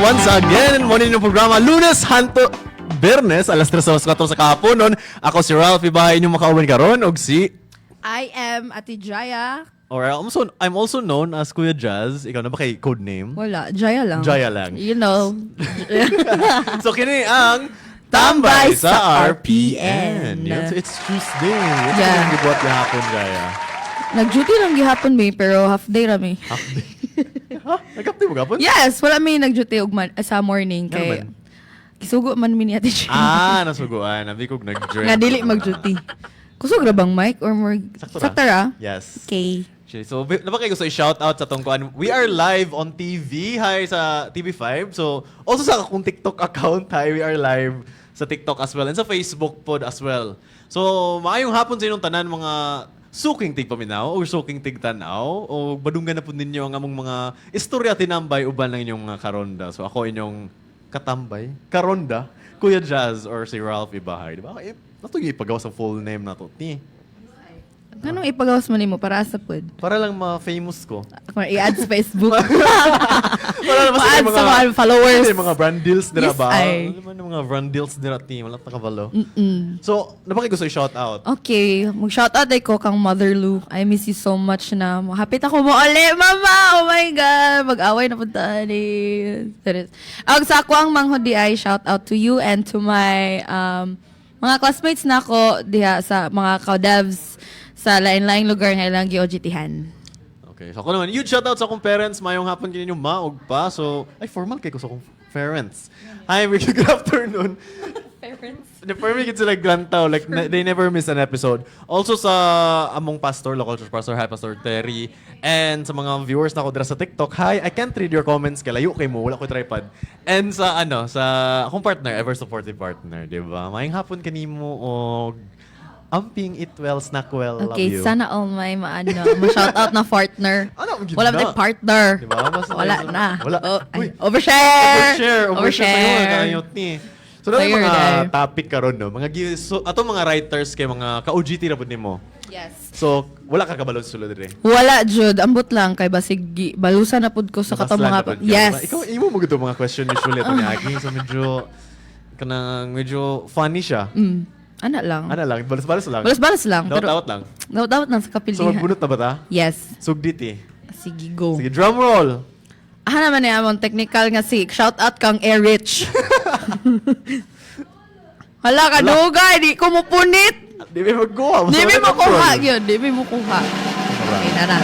once again. Muna yung programa Lunes Hanto Bernes, alas 3 sa 4 sa kahaponon. Ako si Ralph, ibahay inyong makauban karon og si... I am Ate Jaya. Or I'm also known as Kuya Jazz. Ikaw na ba kay code name? Wala, Jaya lang. Jaya lang. You know. So kini ang Tambay sa RPN. Yan. So it's Tuesday. What's Yeah. yung gibuhat gihapon, Jaya? Nag-duty lang gihapon may pero half day rami. Half day. Ha? Nag-update mo gapon? Yes, wala may nag-duty sa morning Ano kay man? kisugo man mi ni Ate Jaya. Nasuguan. Nabi kong nag-drink. Nga dili mag-duty. Kusog ra bang mic or more sakta ra? Yes. Okay. So, napakay gusto i-shoutout sa tungkuan. We are live on TV. Hi sa TV5. So, also sa akong TikTok account. Hi, we are live sa TikTok as well. And sa Facebook pod as well. So, maayong hapon sa inyong tanan mga suking tigpaminaw o suking tigtanaw o badunggan na po ninyo ang among mga istorya tinambay uban ng inyong mga karonda. So, ako inyong katambay, karonda, Kuya Jazz or si Ralph Ibahay. Diba? Nato yung ipagawa sa full name na to. Anong ipagawas mo nimo para sa pod? Para lang ma-famous ko. I-add sa Facebook. Wala naman Ma-add sa mga followers. Kasi mga brand deals nila Yes, ba? ay. Ano naman yung mga brand deals nila team? Wala nakabalo. So, napaki gusto i-shout out. Okay, mag-shoutout ay ko kang Mother Lou. I miss you so much na. Hapit ako mo uli, Mama! Oh my God! Mag-away na punta ni... Ang sa ako ang manghudi ay shoutout to you and to my mga classmates na ako diha sa mga ka-devs sa lain-laing lugar nga ilang gi-OGT-han. Okay. So, ako naman, huge shout out sa akong parents. Mayong hapon kaninyo maog pa. So, ay, formal kayo ko sa akong parents. Hi, good afternoon. Parents? For me, it's like grantaw. Like, they never miss an episode. Also sa among pastor, local church pastor, hi, Pastor Terry. And sa mga viewers na ako dira sa TikTok, hi, I can't read your comments. Kaya layo kay mo, wala ko tripod. And sa akong partner, ever supportive partner, di ba? Mayang hapon kanimo og amping it well, snack well, love Okay, you. sana all may ma-shoutout na partner. Ano, ang ganda. Wala na partner. Diba? Basta Wala tayo- na. Wala. Oh, Uy. ay, overshare! Overshare sa'yo, ni. So, na Sa'yo mga na. topic karon no? Atong mga writers kay mga ka-OGT na po nimo. Yes. So, wala ka kabalo sa sulod dire. Wala, Jud. Ambot lang. Kay basig, balusan na pud ko sa katong mga... Yes. Ikaw, imo mo gito mga question usually ito ni Agi. So, medyo funny siya. Ana lang. Ano lang, balas-balas lang. Balas-balas lang. Daot-daot lang. Daot-daot lang sa So, kapilihan. magbunot na ba ta? Yes. Sugdit eh. Sige, go. Sige, drum roll. Naman niya among technical nga si shout out kang Erich. Hala ka dugay, di ko mo punit. Di ba mag-go? Di mo kuha yun, di mo kuha. Okay na na.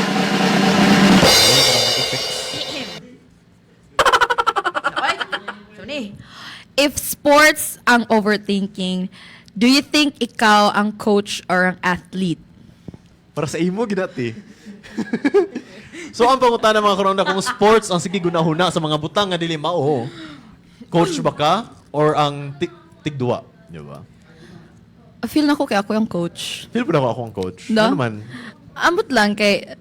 If sports ang overthinking, do you think ikaw ang coach or ang athlete? Para sa imo, ginati. So, ang pangutan ng mga karonda kung sports ang sige gunahuna sa mga butang nga dili mao. Coach ba ka? Or ang tigduwa? Di ba? Feel na ko kay ako yung coach. Feel po na ako ang coach. No? Ano naman? Ambot lang kay,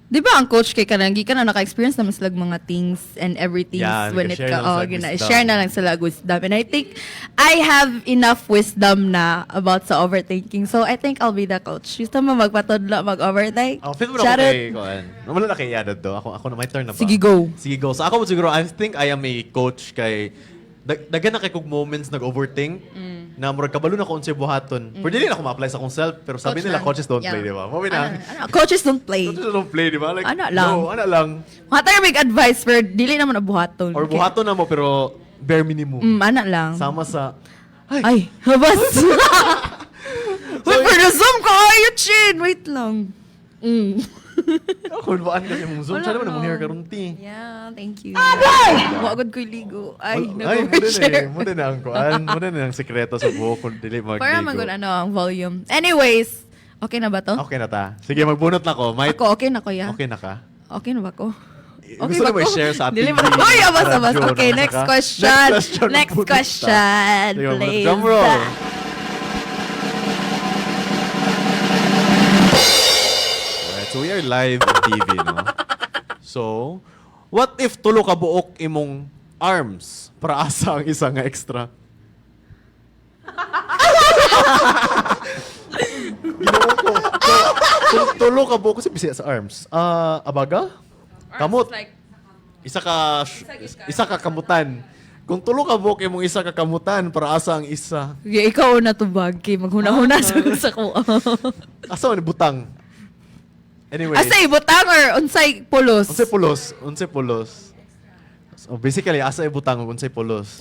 di ba ang coach kay kanang ka na naka-experience naman sila mga things and everything Yeah, when it nag-share na lang sila wisdom. share na lang sila wisdom. And I think I have enough wisdom na about sa overthinking. So I think I'll be the coach. Gusto mo magpatodlo, mag-overthink? Feel mo na Shout ako out. kay Kuan. Wala na kay Yadad do. Ako na, my turn na ba? Sige, go. Sige, go. So ako siguro, I think I am a coach kay dagan na kay kog moments nag-overthink na murag kabalo na ko unsay buhaton. Pero dili na ako ma-apply sa akong self, pero sabi Coach nila lang. coaches don't Yeah. play, di ba? Mami na. Coaches don't play. Coaches don't play, di ba? Like, Ana lang. No, ana lang. Hatay big advice pero dili naman na buhaton. Or buhaton na mo pero bare minimum. Ana lang. Sama sa Ay, habas. Wait, for the Zoom ko, ayo chin. Wait lang. Ako baan kasi mong zoom. Wala Siya naman na. mong hair karunti. Yeah, thank you. Wagod ko'y ligo. Ay, Ay, muna na ang kuan. Muna na ang sekreto sa buhok kung dili magligo. Para magun ang volume. Anyways, okay na ba to? Okay na ta. Sige, magbunot na ko. May... Ako, okay na ko, ya? Okay na ka? Okay na ba ko? Gusto na mo i-share sa ating Dili mo. Uy, abas. radyo Okay, na next saka- question. Next Next bunot question, ta. Sige, please. drum roll. Alright, so we are live on TV, no? So, what if tulo ka buok imong arms para asa ang isa nga extra? Ginoo ko. So, tulo ka buok kasi bisaya sa arms. Abaga? Kamot. isa ka kamutan. Kung tulo ka buhok imong isa ka kamutan para asa ang isa. Sige, ikaw na tubag kay maghuna-huna sa ko. Asa man butang. Anyway. Asa ibutang or unsay pulos? Unsay pulos. So basically asa ibutang ug unsay pulos.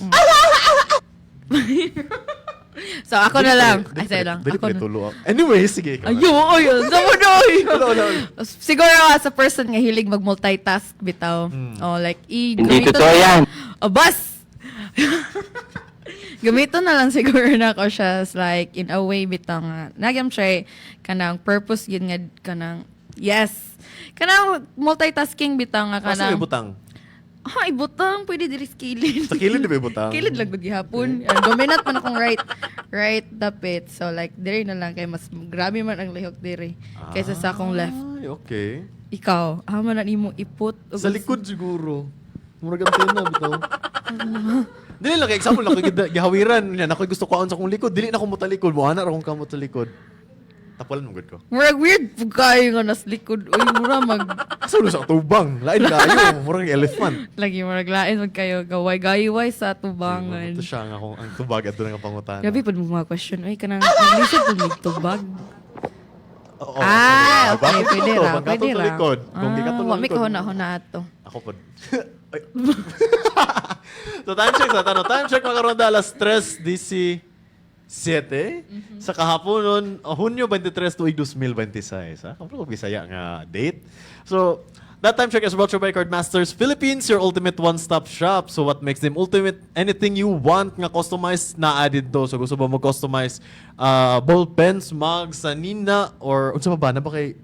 So ako na lang. Ay, sa'yo lang. Dili Ako pa na. tulo. Anyway, sige ikaw. Ayun. Samunoy. Wala. Siguro sa person nga hilig mag-multitask bitaw. Oh, like, Hindi totoo yan. Oh, boss! Gamito na lang siguro na ako siya as like, in a way bitaw nga. Nagyam try kanang purpose yun nga kanang, yes. Kanang multitasking bitaw nga Asa kanang. ibutang? Ibutang. Pwede diri sa kilid. Sa kilid di ba ibutang? Kilid lang gud gihapon. Dominant man akong right dapit. So like diri na lang kay mas grabe man ang lihok diri kaysa sa akong left. Ay, okay. Ikaw, man na nimo iput ug- Sa likod siguro. Murag antena bitaw. Dili lang kay example lang kay gihawiran niya ako gusto ko aon sa akong likod. Dili na ko mutalikod. Mo ana ra akong kamot sa likod. Tapulan mo gud ko. Murag weird pug kayo nga nas likod. Uy, mura Asa sa tubang? Lain kayo. Murag elephant. lagi murag lain man kayo gaway sa tubangan. Ito siya nga kung ang tubag at doon ang pangutan. Gabi pud mo mga question. Ay kanang lisod pud mig tubag. Oo, Okay, Bakit pwede ito? ra, Pagkatong pwede ra. tulikod. Kung di ka Wa mi tulikod. kahuna-huna ato. Ako po. Ay. So time check sa tanong. Time check mga karonda alas 3 DC 7 sa kahapon nun, Hunyo 23 tuig 2026. Ha? Kapag Bisaya nga date. So, that time check is brought to you by Cardmasters Philippines, your ultimate one-stop shop. So, what makes them ultimate? Anything you want nga customized na added to. So, gusto ba mo customize ball pens, mugs, sanina, or unsa ba na ba kay...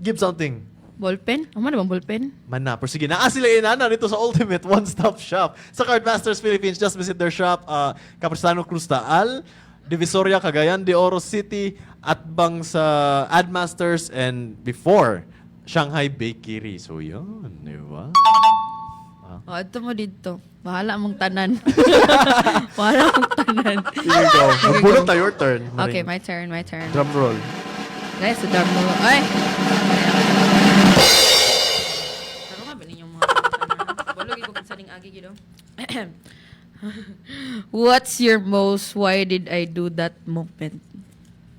Give something. Ballpen? Amo na bang ballpen? Man na. Pero sige, naa sila inana dito sa Ultimate One-Stop Shop. Sa Cardmasters Philippines, just visit their shop, Capistrano Cruz Taal, Divisoria, Cagayan de Oro City, at bang sa Admasters, and before, Shanghai Bakery. So yun, di ba? Ito mo dito. Bahala mong tanan. Bahala mong tanan. Here you go. Magbulot na your turn. Okay, Maring. my turn. Drum roll. Guys, sa drum roll. Ay! Pero nga ba ninyong mga tanan? Balog ko kung saling agi gino. What's your most why did I do that moment?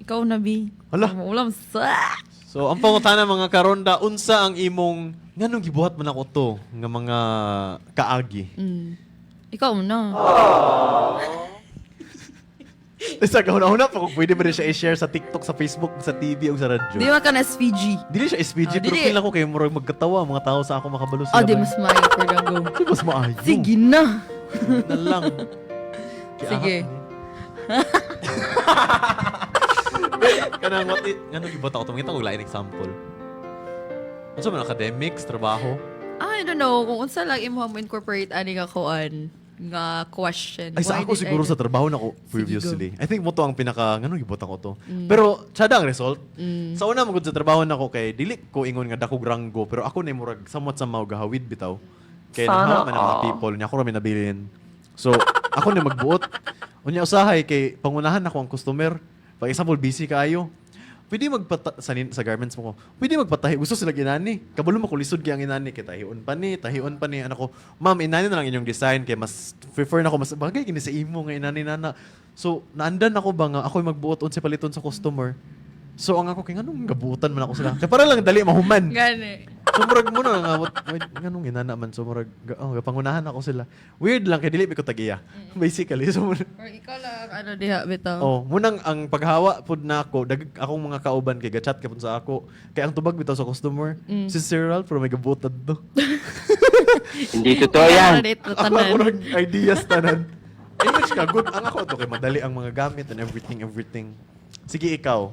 Ikaw na, B. Hala. Ulam sa... So, ang pangutana mga karonda, unsa ang imong, nganong gibuhat man ako to, nga mga kaagi? Ikaw na. Sa kahuna-huna pa kung pwede ba rin siya i-share sa TikTok, sa Facebook, sa TV, o sa radyo. Di ba ka na SVG? Dili siya SPG, pero dili. feel ako kayo murag magkatawa, mga tao sa ako makabalo sila. Oh, di mas maayo for the go. Di mas maayo. Sige na. Na lang. Sige. Kanang what it, nga nung ibota ko, tumingin ako lain example. Ano sa mga academics, trabaho? I don't know kung unsa lang imo mo incorporate ani nga kuan nga question. Ay, sa Why ako did siguro I- sa trabaho na ko previously. I think mo to ang pinaka, nga nung ibota ko to. Pero, tsada ang result. Sa una, magod sa trabaho na ko kay, dili ko ingon nga dako granggo, pero ako na murag somewhat sa mga gahawid bitaw. Kaya naman ang mga people, niya ako rami nabilin. So, ako na magbuot. Unya usahay kay pangunahan ako ang customer. Pag example, busy kaayo. Pwede sa garments mo ko. Pwede magpatahi. Gusto sila ginani. Kabalo mo kulisod kaya ang inani. Kaya tahion pa ni. Ano ko, ma'am, inani na lang inyong design. Kaya mas prefer na ako. Mas bagay, kini sa imo nga inani nana. So, naandan ako ba nga ako'y magbuot on si paliton sa customer. So, ang ako, kaya anong gabutan man ako sila. Kaya para lang dali mahuman. Gani. So, murag mo na nga, ganong inana man. So, murag, pangunahan ako sila. Weird lang, kaya dili ko tagiya. Basically. So, Or ikaw lang ano diha bitaw. oh, munang ang paghawa pud na ako, akong mga kauban kay gachat ka pud sa ako. Kay ang tubag bitaw sa customer, si Cyril pero may gabutad do. Hindi totoo yan. Dito Ako tanan. murag ideas tanan. Image ka good ang ako to kay madali ang mga gamit and everything. Sige ikaw.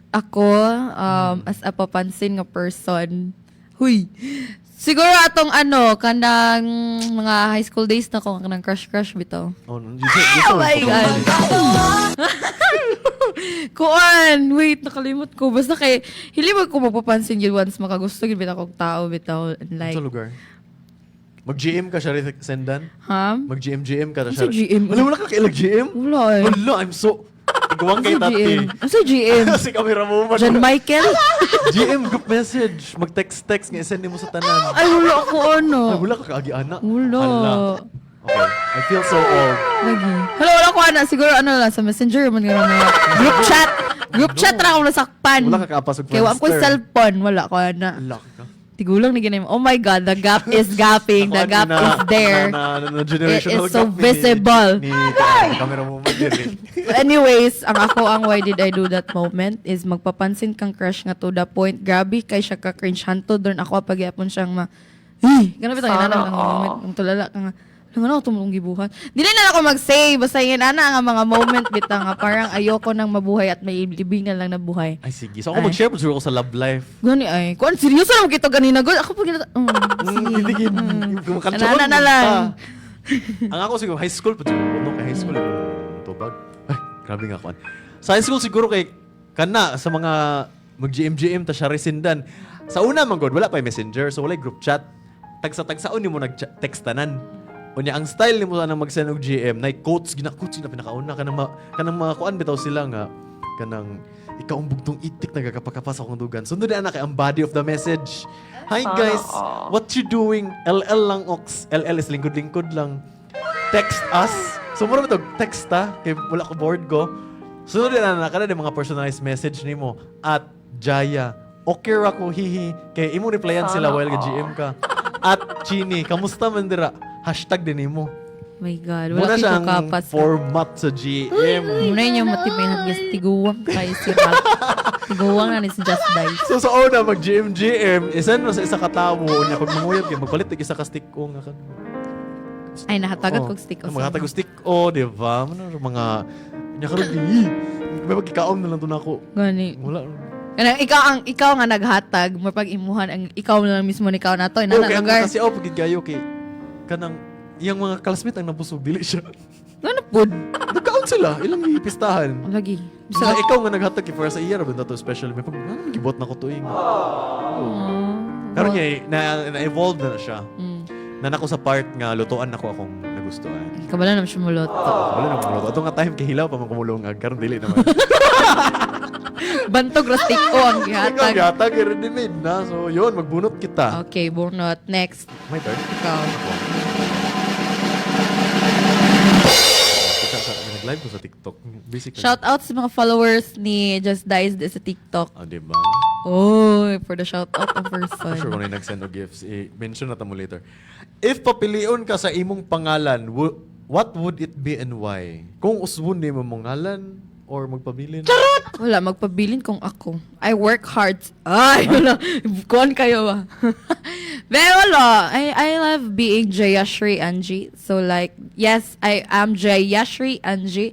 Ako as a papansin nga person. Huy. Siguro atong kanang mga high school days na ko kanang crush bitaw. Oh, you Oh my God. Kuan, wait, nakalimot ko. Basta kay, hilimag ko mapapansin yun once makagusto yun bitaw kong tao bitaw. Like, Sa lugar. Mag-GM ka siya rin sendan? ha? Mag-GM ka na Ano sa siya. GM? Wala ka kailag GM? Wala eh. Wala, I'm so... Tiguang kay Ano Tati. Ano sa GM? Si camera woman. John Michael? GM group message. Mag-text nga send mo sa tanan. Ay, wala ako ano. Ay, wala ka kaagi anak. Wala. Hala. Okay. I feel so old. Lagi. Hello, wala ko ana. Siguro ano lang, sa messenger, man nga mga group chat. Group chat ra ako nasakpan. Wala ka kaapasok Kaya wala ko cellphone, wala ko ana. Wala ka. Tigulang ni ganun. Oh my God, the gap is gapping. The gap is there. Generational It is so gap visible. Ni camera woman din. So anyways, ang why did I do that moment is magpapansin kang crush nga to the point. Grabe, kay siya ka-cringe hanto. Doon ako pagyapon siyang ganun bitang inanang ang moment. Ang tulala ka nga. Ano ako tumulong gibuhat. Dili na ako mag-say. Basta yun, nga mga moment bitang nga. Parang ayoko nang mabuhay at may libingan lang na buhay. Ay, sige. So, ako mag-share po siguro ko sa love life. Gani ay. Kuan, seryoso naman kita ganina. Ako pag sige. Titigin. Anana na lang. Ang ako siguro, high school pa siguro. No, kay high school. Tubag. Ay, grabe nga kuan. Sa high school siguro kay kana sa mga mag-GM-GM ta siya resindan. Sa una man god, wala pa yung messenger. So, wala group chat. Tagsa-tagsaon ni mo nag-textanan. Unya ang style nimo na mag-send og GM, nay quotes gina pinakauna kanang mga kuan bitaw sila nga kanang ikaw ang bugtong itik nagakapakapas akong dugan. Sunod na kay ang body of the message. Hi guys, what you doing? LL lang ox. LL is lingkod-lingkod lang. Text us. So mura to text ta kay wala ko board ko. Sunod na kada mga personalized message nimo at Jaya. Okay ra ko hihi kay imo replyan sila while ga GM ka. At Chini, kamusta man dira? Hashtag din mo. My God, Muna wala kito siyang kapas. format sa GM. Muna yun yung matipayan hanggang tiguwang kayo si Rap. Tiguwang na ni si Just Dice. So sa una, mag-GM, isend mo sa isa katawo. Unya, kung manguyab kayo, magpalit ng isa ka stick o nga ka. Ay, nakatagat kong stick o Mga tago stick o, di ba? Mga, unya ka rin, may magkikaon na lang doon ako. Gani. Wala. Kanang ikaw nga naghatag, mapag imuhan ang ikaw na lang mismo ni ikaw na to. Okay, Nana ang lugar. kasi ako, pagid kayo, kay, kanang, yung mga classmate ang nabusog, dili siya. Ano pod? Nagkaon sila, ilang ipistahan. Lagi. Sa ikaw nga naghatag kay para sa iya, rabin to special. May pag, gibot na ko to yung. Karon niya, na-evolve na siya. Na nako sa part nga, lutuan ako akong nagustuhan. Kabala naman siya mulot. Wala na kumulo. Ito nga time, kahilaw pa man kumulong. Karon dili naman. Bantog rastik ko ang Ikaw, gihatag. yatag, ready-made na. So, yun, magbunot kita. Okay, bunot. Next. My turn. Ikaw. May nag-live ko sa TikTok. Basically. Shout out sa mga followers ni Just Dice sa TikTok. Ah, diba? Oh, for the shout out of person. I'm sure kung nag-send o gifts, i-mention na mo later. If papilion ka sa imong pangalan, what would it be and why? Kung usbon di mo mong ngalan or magpabilin? Wala, magpabilin kung ako. I work hard. Ay, wala. Kuhan kayo ba? Pero wala. I love being Jayashri Anji. So like, yes, I am Jayashri Anji.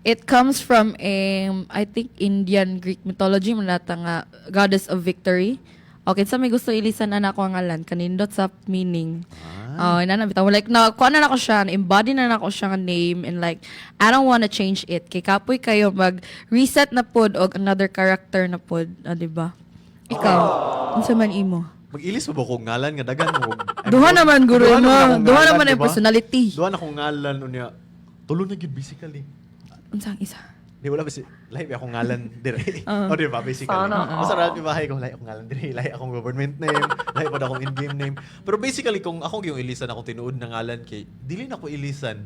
It comes from I think Indian Greek mythology manata nga goddess of victory. Okay, sa may gusto ilisan na ako ang ngalan kanindot sa meaning. Oh, ina na bitaw like na kuan na ako siya, embody na ako siya nga name and like I don't wanna change it. Kay kapoy kayo mag-reset na pod og another character na pod, di ba? Ikaw, unsa man imo? Mag-ilis mo ba kung ngalan nga dagan mo? Duha naman guro Duha mo. akong Duha ngalan, naman ang diba? personality. Duha na akong ngalan unya. Tulo na gid basically. Unsang isa? Di wala basi lahi akong ngalan dire. O di ba basically. Basta ra bahay ko lahi akong ngalan dire, lahi akong government name, lahi pa akong in-game name. Pero basically kung ako yung ilisan akong tinuod na ngalan kay dili na ko ilisan.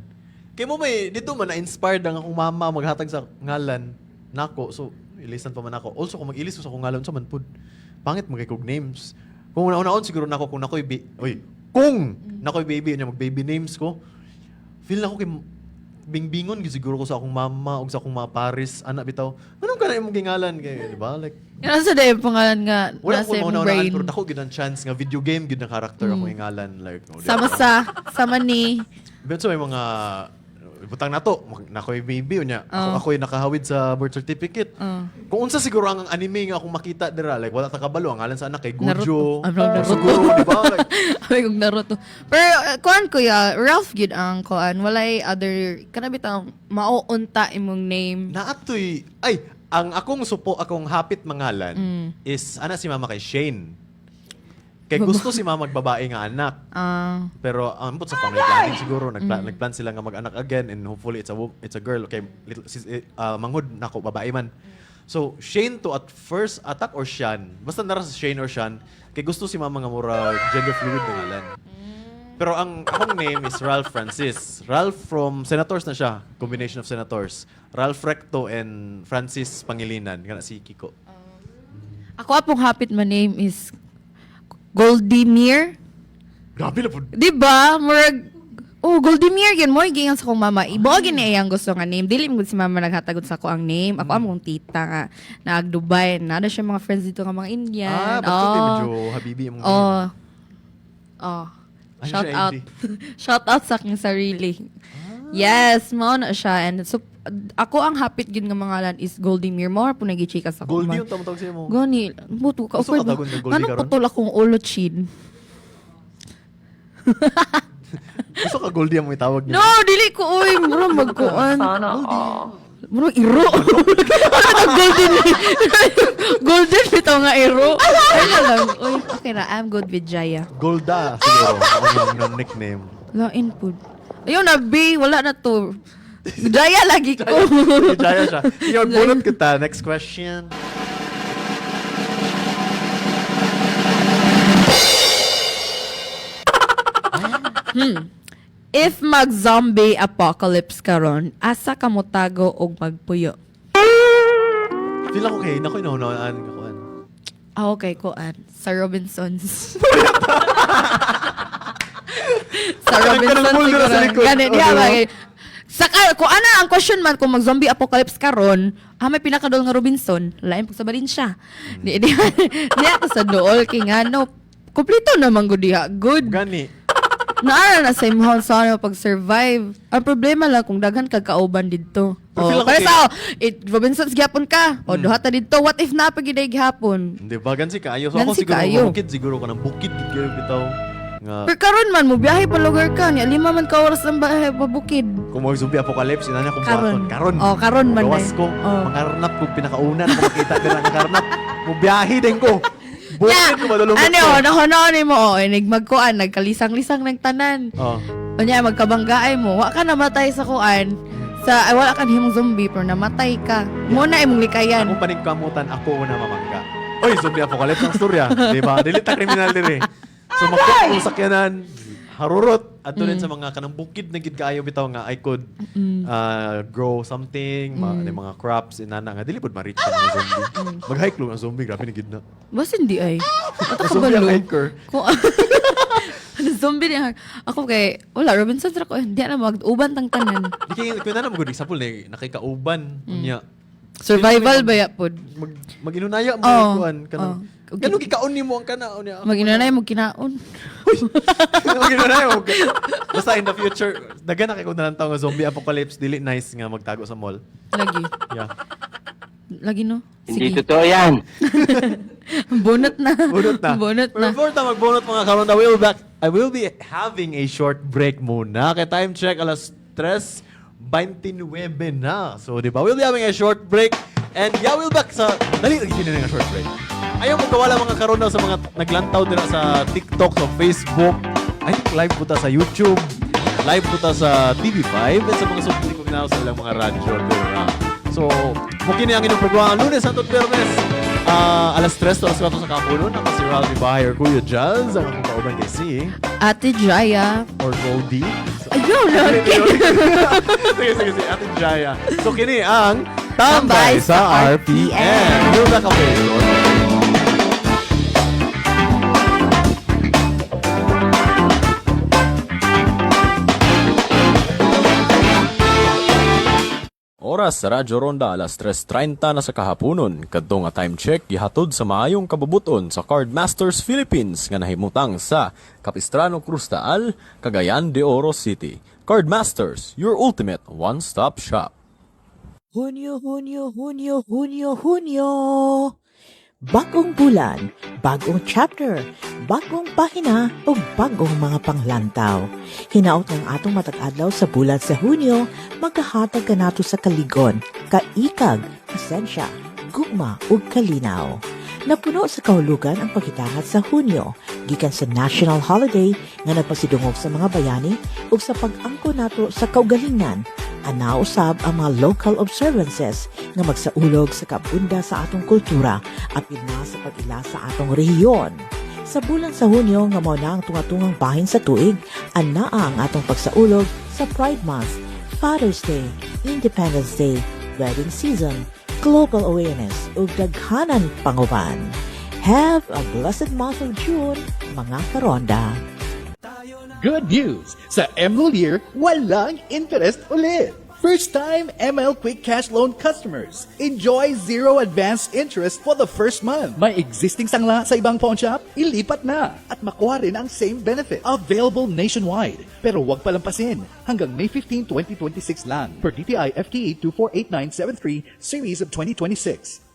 Kay mo may dito man na-inspired ang akong mama maghatag sa ngalan nako. So ilisan pa man ako. Also kung mag-ilis sa akong ngalan sa man pud. Pangit magay kog names. Kung una-una siguro nako kung nakoy kung nakoy baby nya mag-baby names ko. Feel na ko kay bingbingon gyud siguro ko sa akong mama ug sa akong mga pares anak bitaw. Anong kana imong gingalan kay di ba? Like Yan sa day pangalan nga wala nasa ko imong mauna brain. pero dako gyud ang chance nga video game gyud ang character akong ingalan like no, Sama ni but so may mga butang nato nakoy baby unya ako'y nakahawid sa birth certificate. Kung unsa siguro ang anime nga akong makita dira like wala ta kabalo ang ngalan sa anak kay Gojo. Naruto. Siguro di ba? Like Ay, kung Naruto. Pero, kuhan ko ya, Ralph yun ang kuhan. Walay other, kanabit ang mauunta imong name. naatoy ay ang akong hapit mangalan is ana si mama kay Shane. Kay gusto si mama magbabae nga anak. Pero ambot sa family planning siguro nagplan sila nga mag-anak again and hopefully it's a girl. Okay, manghud nako babae man. So Shane to at first attack or Sean? Basta nara sa Shane or Sean kay gusto si mama nga mura gender fluid nga ngalan. Pero ang akong name is Ralph Francis. Ralph from Senators na siya, combination of Senators. Ralph Recto and Francis Pangilinan, kana si Kiko. Ako apong hapit my name is Goldimir. Grabe na po. Diba? Murag, Goldimir yun. Mo gingan sa kong mama. Ibo gini ang gusto nga name. Dili mo si mama naghatagot sa ko ang name. Ako among tita nga. Naag Dubai. Nada siya mga friends dito nga mga Indian. Basta medyo habibi mong Shout out. Shout out sa aking sarili. Yes, mao na siya. And so, ako ang hapit gid nga mga lan is Goldimir. Mo po nag-chika sa ko. Goldie yung tamang siya mo. Gani, buto ka. Gusto ka tagon ng Goldie Anong karon? putol akong ulo chin? Gusto ka Goldie ang may tawag niya. No, dili ko oy, mura magkuan. Mura iro. Golden. Golden bitaw nga iro. Ay na lang. Oy, okay na. I'm good with Jaya. Golda siguro. Ako yung nickname. Lain po. Ayun na, B. Wala na to. Jaya lagi ko. Jaya siya. Yung bunot kita. Next question. If mag-zombie apocalypse karon, asa ka mo tago og magpuyo? Feel ako kay nakoy naunaan ko an. Okay, kuan. Sa Robinsons. Sa Robinsons Kanang siguro. sa likod. Ganun, Oh, diba? diba? Bagay. Kung ano ang question man kung mag-zombie apocalypse karon, may pinakadol nga Robinson, lain pag sa Balinsya. Di ako sa dool, kay nga no, kumplito naman ko diha. Good. Gani. Naara na sa imong sa ano pag-survive. Ang problema lang kung daghan kag kauban didto. Pero feel ako Kaya kay- sa Robinsons gyapon ka. Duha ta didto. What if napagiday gihapon? Hindi ba? Gansi kaayo. So ako Gansi siguro kaayo. bukid siguro ko ng bukid. Kaya bitaw. Nga. Pero karon man mo biyahe pa lugar ka ni lima man ka oras ang bahay pabukid. Kung mga zombie apocalypse, ina niya kung Karon. buhaton. Karon. Karon man Gawas day. ko. Mangarnap ko. Pinakauna na makita nila ng karnap. Mubiyahe din ko. Bukid ko madulungot ko. Nahono ni mo inig magkuan nagkalisang-lisang ng tanan. Oh. Unya magkabanggaay mo, wa ka namatay sa kuan. Wala ka himong zombie pero namatay ka. Mo na imong likayan. Akong paningkamutan, ako una mamangga. Oy, zombie apocalypse ang storya. Diba? Dilit na kriminal din eh. So magkakong sakyanan, harurot, at doon sa mga kanang bukid na gid kaayo bitaw nga I could grow something, mga crops, inana nga. Dili pod ma-reach ang mga zombie. Mag-hike lang ang zombie, grabe na gid na. Bas hindi ay. Ato ka Zombie ang balo. hiker. Zombie niya. Ako kay, wala, Robinson tra ko. Hindi na mag-uban tang tanan. Di kaya, kung na mag-good example, nakikauban. Niya. Survival ba ya pod? Mag-inunaya mo Oo. yung kuhan. Kanang, Oo. ganun kikaon ni mo ang kanao niya. Mag-inanay mo kinaon. Mag-inunaya mo. Basta in the future, dagan na kayo kung nalantaw nga zombie apocalypse, dili nice nga magtago sa mall. Lagi. Yeah. Lagi no? Hindi Sige. totoo yan. Bunot na. Bunot na. Bunot Pero na. before tayo magbunot mga karon, I will be having a short break muna. Kaya time check, alas 3:29 na. So, di ba? We'll be having a short break. And yeah, we'll back sa... Dali, nagiging na nga short break. Ayaw mo kawala mga karon daw sa mga naglantaw din sa TikTok, sa Facebook. I think live po ta sa YouTube. Live po ta sa TV5. At sa mga subscribe ko na sa ilang mga radyo. So, mukini ang inyong programa Lunes, Santo Pernes. Alas 3 to alas 4 sa kapuno. Ako si Ralphie Bahay or Kuya Jazz. Ang akong kauban kay si Ate Jaya. or Goldie. Ayun, Sige, Ate Jaya. So, kini ang Tambay Tambay sa sa RPM. RPM. Yung naka-Facebook. Oras sa Radyo Ronda alas 3:30 na sa kahaponon. Kadto nga time check gihatod sa maayong kabubuton sa Cardmasters Philippines nga nahimutang sa Capistrano Cruz Taal, Cagayan de Oro City. Cardmasters, your ultimate one-stop shop. Hunyo, Hunyo, Hunyo, Hunyo, Hunyo. Bagong bulan, bagong chapter, bagong pahina o bagong mga panglantaw. Hinaot ng atong matag-adlaw sa bulan sa Hunyo, magkahatag ka nato sa kaligon, kaikag, pasensya, gugma ug kalinaw. Napuno sa kahulugan ang paghitangat sa Hunyo, gikan sa national holiday nga nagpasidungog sa mga bayani ug sa pag-angko nato sa kaugalingan. Ana usab ang mga local observances nga magsaulog sa kabunda sa atong kultura apil na sa pag-ila sa atong rehiyon. Sa bulan sa Hunyo nga mao na ang tunga-tungang bahin sa tuig, ana ang atong pagsaulog sa Pride Month, Father's Day, Independence Day, wedding season, global awareness ug daghanan panguban. Have a blessed month of June, mga karonda. Good news! Sa MLolier, walang interest ulit! First-time ML Quick Cash Loan customers. Enjoy zero advance interest for the first month. May existing sangla sa ibang pawn shop? Ilipat na at makuha rin ang same benefit. Available nationwide. Pero huwag palampasin. Hanggang May 15, 2026 lang. Per DTI FTE 248973 Series of 2026.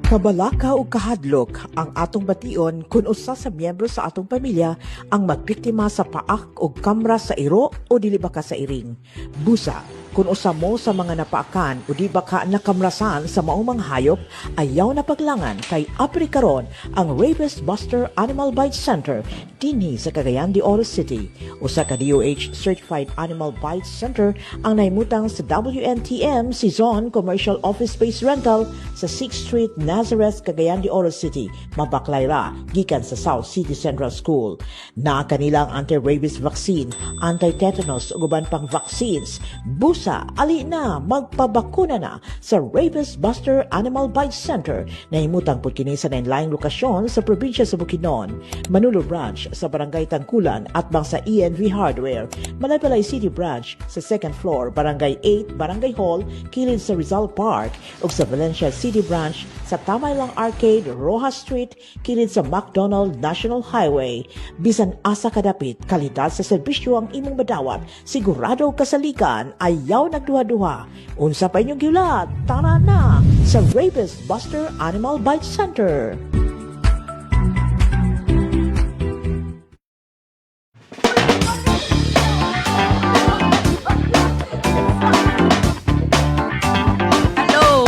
Kabalaka o kahadlok ang atong bation kung usa sa miyembro sa atong pamilya ang magbiktima sa paak o kamra sa iro o dili ba ka sa iring. Busa, kung usa mo sa mga napaakan o di ba ka nakamrasan sa maumang hayop, ayaw na paglangan kay apri karon ang Rabies Buster Animal Bite Center dinhi sa Cagayan de Oro City. Usa ka DOH Certified Animal Bite Center ang naimutang sa WNTM Season Commercial Office Space Rental sa 6th Street, Nazareth, Cagayan de Oro City, mabaklay ra gikan sa South City Central School. Naa kanila ang anti-rabies vaccine, anti-tetanus ug uban pang vaccines. Busa, ali na magpabakuna na sa Rabies Buster Animal Bite Center na himutang pud kini sa nainlaing lokasyon sa probinsya sa Bukidnon, Manolo Branch sa Barangay Tangkulan at bang sa ENV Hardware, Malaybalay City Branch sa 2nd floor, Barangay 8, Barangay Hall, kilid sa Rizal Park ug sa Valencia City Branch sa Tamaylang Arcade, Rojas Street, kilid sa McDonald National Highway. Bisan asa kadapit, kalidad sa serbisyo ang imong madawat, sigurado kasalikan, ayaw nagduha-duha. Unsa pa inyong giulat? Tara na sa Rabies Buster Animal Bite Center. Hello!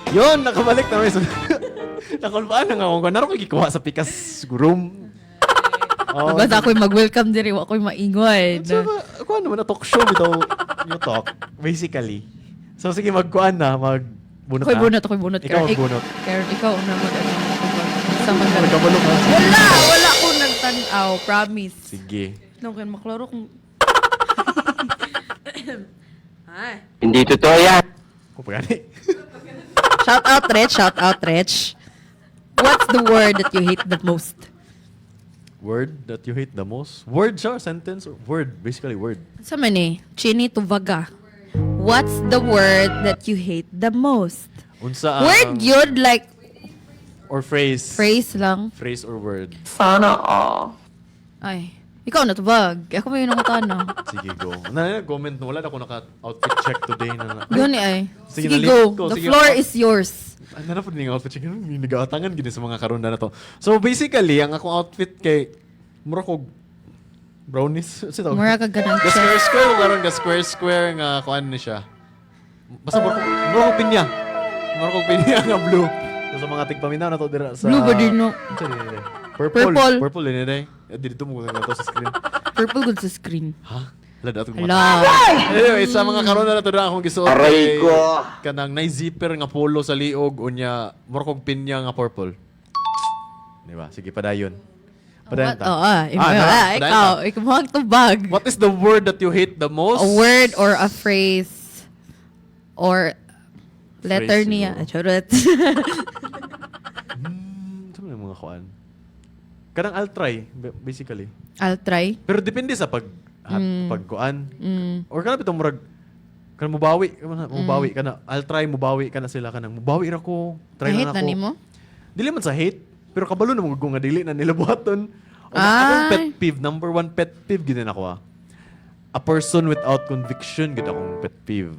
Yun, nakabalik na may nakulbaan na nga ako. Naro ko gikuha sa pikas room. Oh, Basta ako'y mag-welcome diri, ako'y maingod. so, ako ano na talk show bitaw you talk, basically. So, sige, magkuhan na, magbunot Ako'y na. bunot, ako'y bunot. Ikaw magbunot. Karen, ikaw na mag-ano. Sa mga Magkabalo ka. wala akong nagtanaw, promise. Sige. Nung kayo maklaro kung... Ay. Hindi totoo yan. Kung pagani. Shout out, Rich. What's the word that you hate the most? Word that you hate the most? Word siya? Sentence? Or word? Basically, word. Sa mani, chini to vaga. What's the word that you hate the most? Unsa ang... Word yun, like, Or phrase. phrase lang. Phrase or word. Ay, ikaw na to bag. Ako may yun ang tanong. Sige, go. Comment na wala na ako naka-outfit check today na. Gani ay. Sige, Sige, nalimot go. ko. The Sige, floor ako. is yours. Ay, nanapod yung outfit check. May nag-aatangan gini sa mga karunda na to. So, basically, ang akong outfit kay... Mura ko... Brownies? Sito? Mura ka ganang The square karon the square nga kuan ni siya. Basta mura ko pinya. Mura ko pinya nga blue. So, sa mga tigpaminaw na to dira sa Blue ba din, no? Unsa din ni? Purple. Purple. Purple din ni. Dito mo nga to sa screen. Purple good sa screen. Ha? Wala dato ko. Hala. Anyway, sa mga karona na to na akong gisuot Aray ko. kanang nay zipper nga polo sa liog unya mura kog pinya nga purple. Di ba? Sige padayon. Padayon ta. Ikaw mo ang tubag. What is the word that you hate the most? A word or a phrase or letter Phrase niya. siguro. Charot. mga kuan. Kanang I'll try basically. I'll try. Pero depende sa pagkuan. Mm. Or kana bitong murag kana mubawi kana I'll try mubawi kana sila kanang mubawi ra ko. Try Kahit na na ako. nimo? Dili man sa hate, pero kabalo na mga nga dili na nila buhaton. O Ay. akong pet peeve, number one pet peeve gid na ako. A person without conviction gid akong pet peeve.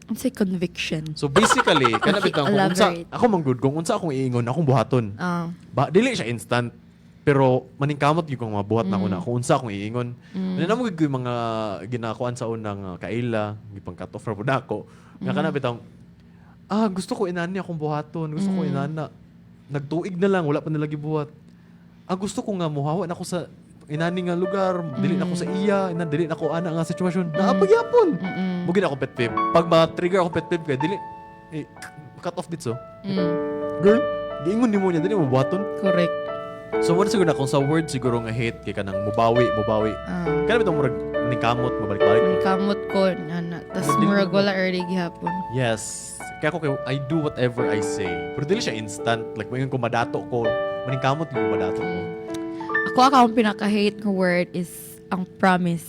Ang say conviction. So basically, kana Okay, bitang kung unsa elaborate. ako manggod kung unsa akong iingon, akong buhaton. Ah. Dili siya instant. Pero maningkamot gyud kung mabuhat na ako na kung unsa akong iingon. Ano na mo gyud yung mga ginakuan sa unang kaila, gipang cut off ra pud ako. Nga kana bitang gusto ko inani akong buhaton, gusto ko inana. Nagtuig na lang, wala pa nila gibuhat. Gusto ko nga muhawa na ako sa inani nga lugar, dili na ako sa iya, dili na ako ana nga sitwasyon. Naapagyapon. Mugin ako pet peeve. Pag ma-trigger ako pet peeve kay dili cut off dito. Girl, giingon nimo niya dili mo buhaton. Correct. So mo siguro na kung sa word siguro nga hate kay kanang mubawi. Kana bitong murag maningkamot, mabalik-balik. Kamot ko, ana. Tas Hindi murag mo- wala early gihapon. Yes. Kaya I do whatever I say. Pero dili siya instant. Like, may ko madato ko. Maningkamot yung madato ko. Ako akong pinaka-hate ko word is ang promise.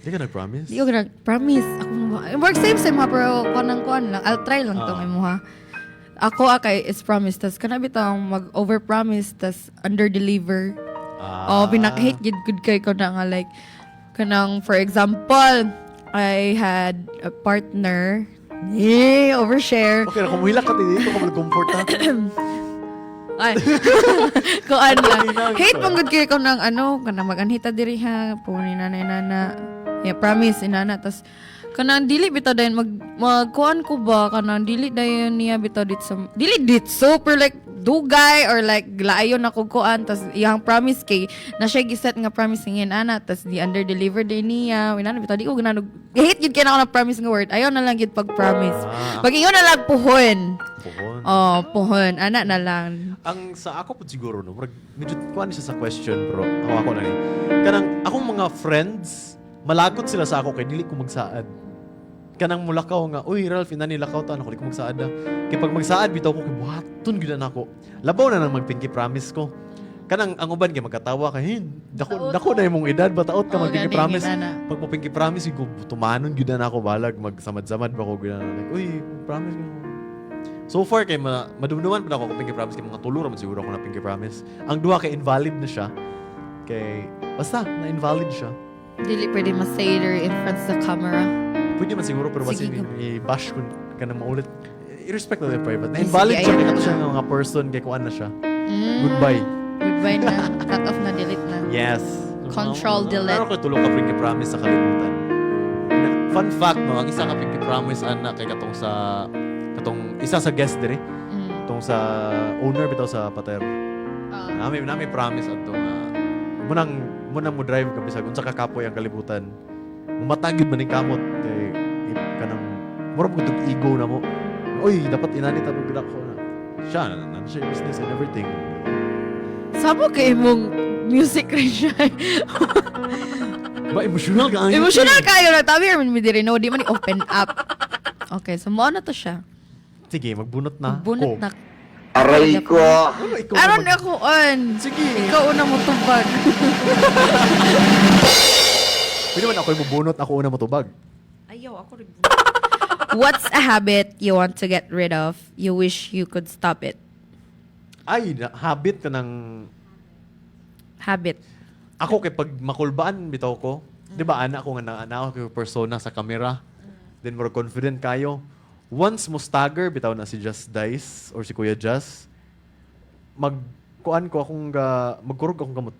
Hindi ka nag-promise? Di ko promise. Ako work same ha, pero kuan lang. I'll try lang tong imo ha. Ako akay is promise. Tas kana bitang mag-over-promise tas under-deliver. Pinaka-hate gid kay ko na nga like kanang for example, I had a partner overshare. Okay, na kumuhila ka din. Ito ka mag-comfort ha. Ay. Kuan lang. Linang Hate ka. mong good kayo ko ng kanang mag-anhita diri ha. Puni nana. Yeah, promise inana tas kanang dili bitaw dayon magkuan ko ba kanang dili dayon niya bitaw dili super like dugay or like laayon ako kuan tas iyang promise kay na siya giset nga promise ngin ana tas di under deliver din niya inana bitaw di ko gananog hate gid kay na ako na promise nga word ayaw na lang gid pag promise pag ingon na lang puhon. Puhon. Puhon ana na lang. Ang sa ako po siguro, no, medyo kuhan siya sa question, bro. Ako na kanang akong mga friends, malagot sila sa ako kay dili ko magsaad. Kanang mulakaw nga, uy, Ralph, inani lakaw ta, ako di ko magsaad na. Kaya pag magsaad, bitaw ko, kay buhaton gyud na ako. Labaw na nang magpinky promise ko. Kanang ang uban kay magkatawa kay dako na imong edad bataot ka magpinky gani, promise. ginana. Pag pinky promise ko tumanon gyud na ako balag magsamad-samad ba ko gyud na like, uy, promise ko. So far kay madumduman pa ako kung pinky promise kay mga tulo ra man siguro ako na pinky promise. Ang duha kay invalid na siya. Kay basta na invalid siya. Dili pwede ma-say there in front of the camera. Pwede man siguro pero basta Sige, i-bash ko ka na maulit. I-respect na yung private. Na Sige, invalid siya ayaw kay na kato siya lang. nga mga person kay kuan na siya. Goodbye. Goodbye na. Cut off na, delete na. Yes. Control, delete. Meron ko tulong ka pinky promise sa kalimutan. Fun fact no, ang isa ka pinky promise ana kay katong isa sa guest dire. Tong sa owner bitaw sa pater. Nami promise adto nga munang mo drive ka bisag unsa ka kapoy ang kalibutan. Matagid man ning kamot kay kanang mura mo ego na mo. Uy, dapat inani ta pag ko na. Siya na siya yung business and everything. Sabo kay mong music rin siya. Ba emotional ka. Emotional kayo na. Tabi naman mi diri no. Di man i-open up. Okay, so mo na to siya. Sige, magbunot na. Bunot Ko. na. Aray ko! Ano, ikaw na Aron ako on. Sige. Ikaw una mo tubag. Pwede man ako yung mabunot, ako una matubag. Ayaw, ako rin. What's a habit you want to get rid of? You wish you could stop it. Ay, habit ka ng... Habit. Ako kay pag makulbaan bitaw ko, di ba anak ko nga na ako yung persona sa camera, then more confident kayo. Once mo stagger, bitaw na si Just Dice or si Kuya Just, magkuan ko akong magkurog akong kamot.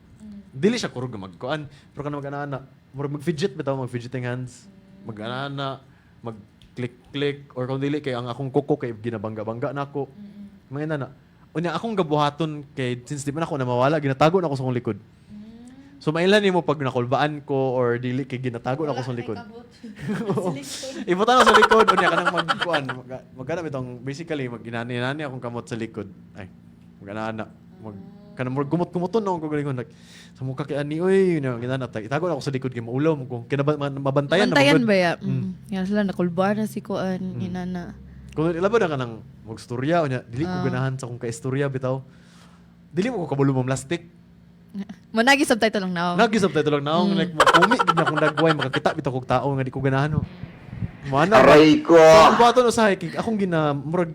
Dili siya kurog nga magkuan, pero kana mag-anana, mag-fidget bitaw, mag-fidgeting hands, mag-anana, mag-click-click, or kung dili kay ang akong kuko kay ginabangga-bangga na ako. Mga nana. Unya akong gabuhaton kay since di man ako namawala, ginatago na ako sa akong likod. So mailan nimo pag nakulbaan ko or dili kay ginatago na ako sa likod. Ibutan ako sa likod unya kanang magkuan. Magkana bitong basically maginani-nani akong kamot sa likod. Ay, magana kanang gumot-gumoton na akong galingon like sa mukha kay ani oy ginana itago na ako sa likod kay maulaw mo ko. Mabantayan na Bantayan magod. ba ya? Yan sila, nakulbaan na si Kuan, inana. Kung ilabad na ka ng magstorya, dili ko ganahan sa kung ka-istorya bitaw. dili mo ko kabulo mo plastic. Managi subtitle lang na. Nag-subtitle lang naong like kumi gid na kung dagway makakita bitaw kog tao nga di ko ganahan no. Mana ba? Aray ko! So, ang buhaton usahay kay akong murag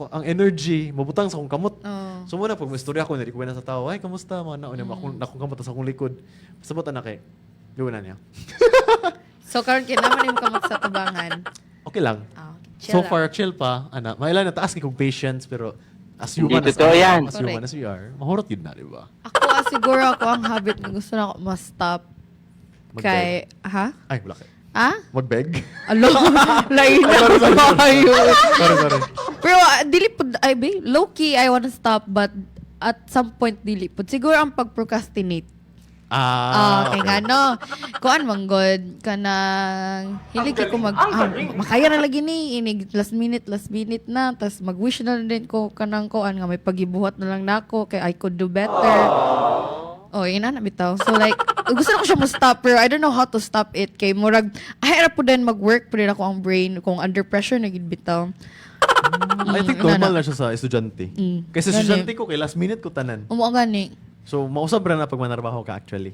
ang energy mabutang sa akong kamot. Oh. So muna pag istorya ko na di ko na sa tao, ay kamusta mana unya akong kamot sa akong likod. Sabot na kay. Gawin na niya. So karon kinaman imong kamot sa tabangan. Okay lang. Oh, So chill lang. far chill pa ana. Mailan na taas ni kog patience pero as Hindi human totoo yan. as human as we are, mahurot yun na, di ba? Ako siguro ako ang habit na gusto na ako ma-stop kay ha? Ay, wala kayo. Ah? Magbeg? Alo, lain na kayo. Sorry. Pero dili pud ay be, low key I wanna stop but at some point dili pud siguro ang pag-procrastinate. Kay Okay. ngano, kuan man god kanang hilig ko makaya na lagi ni inig last minute na tas mag-wish na din ko kanang kuan nga may pagibuhat na lang nako kay I could do better. Oh, ina na bitaw. So like, gusto na ko siya mo-stop pero I don't know how to stop it kay murag ay ra po din mag-work po din ako ang brain kung under pressure na gid bitaw. I think normal na siya sa estudyante. Kasi Gani. estudyante ko, kay last minute ko tanan. Umo gani. So, mausap ra na pag manarbaho ka actually.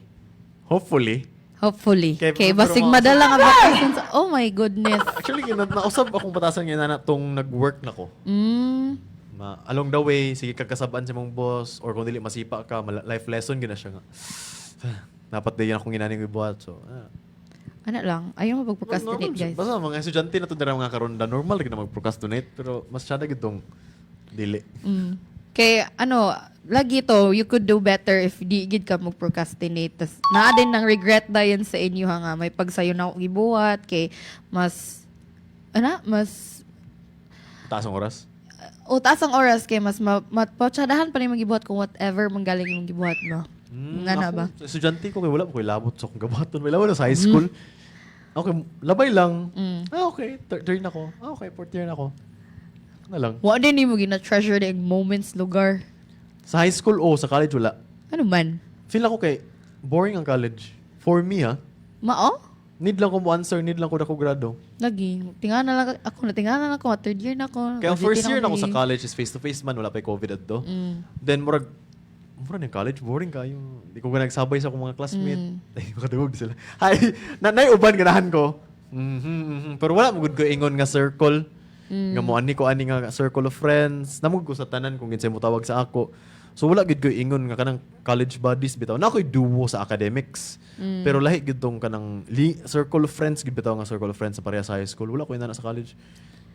Hopefully. Hopefully. Kay- Kay pero basig mga- madala nga batasan sa oh my goodness. Actually, nausap akong batasan nga na tong nag-work na ko. Along the way, sige kagkasabaan sa mong boss or kung dili masipa ka, life lesson gina siya nga. Dapat din akong ginaning ibuhat. So, Ano lang, ayaw mo pag-procrastinate, guys. Basta mga estudyante na to dira mga karonda normal lagi na mag-procrastinate pero mas syada gitong dili. Kay ano, lagi to, you could do better if di gid ka mag-procrastinate. Tas naa din ng regret dayon sa inyo ha nga may pagsayo na ako gibuhat kay mas Taas ang oras. o taas ang oras kay mas matpatsadahan pa ni magibuhat kung whatever manggaling imong gibuhat mo. Nga na Ako, ba? sa estudyante ko, kay wala ko labot sa akong gabaton. May labot na sa high school. Okay, labay lang. Okay, third year na ako. Okay, fourth year na ako. Ano lang. Wa din nimo gina-treasure the moments lugar. Sa high school, sa college, wala. Ano man? Feel ako kay, boring ang college. For me, ha? Mao? Need lang ko mo answer, need lang ko na ko grado. Lagi. Tingana lang ako. Third year na ako. Kaya ang first year na ako sa lagi. college is face-to-face man, wala pa yung COVID at do. Then, murag na yung college, boring kayo. Di ko nagsabay sa akong mga classmate. Ay, makadugog di sila. Hay, uban ganahan ko. Pero wala mo good ko ingon nga circle. Nga mo ani nga circle of friends. Namug ko sa tanan kung ginsay mo tawag sa ako. So wala gid ko ingon nga kanang college buddies bitaw. Na ako'y duo sa academics. Pero lahi gid tong kanang circle of friends gid bitaw nga circle of friends sa pareha sa high school. Wala ko ina na sa college.